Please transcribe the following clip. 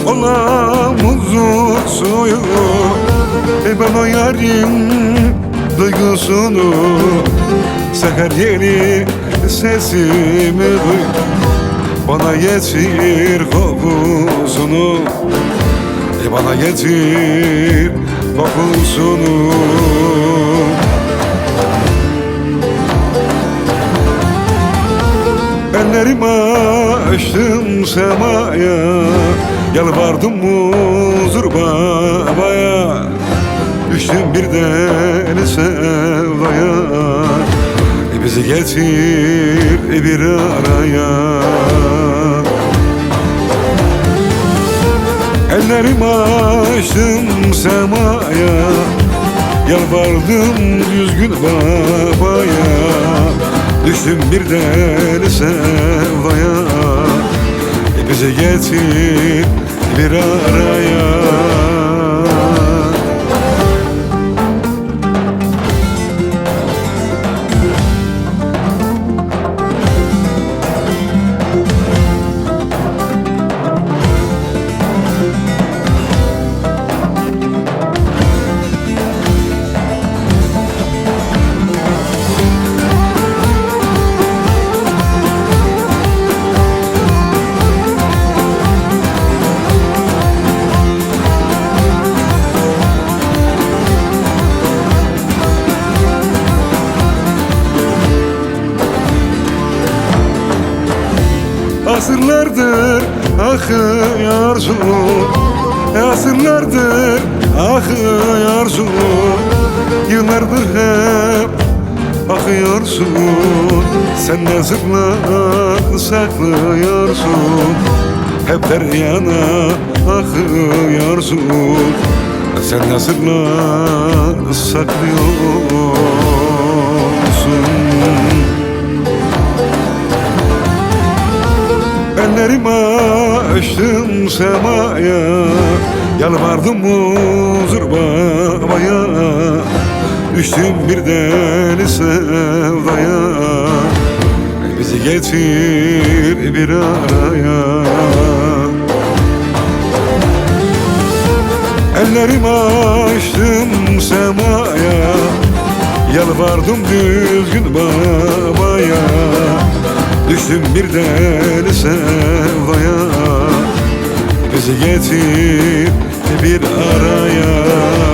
olamuzun suyu. Ben o yarim duygusunu, seher yeni sesimi duy. Bana getir kokusunu, bana getir kokusunu. Ellerimi açtım semaya, yalvardım huzur babaya. Düştüm birden sevdaya, bizi getir bir araya. Ellerimi açtım semaya, yalvardım düzgün babaya. Düştüm birden sevdaya, bizi getir bir araya. Asırlardır akıyorsun, asırlardır akıyorsun. Yıllardır hep akıyorsun, sen ne sırlar saklıyorsun. Hep deryana akıyorsun, sen ne sırlar saklıyorsun. Ellerimi açtım semaya, yalvardım huzur babaya. Düştüm birden sevdaya, bizi getir bir araya. Ellerimi açtım semaya, yalvardım düzgün babaya. Düştüm birden sevdaya, bizi getir bir araya.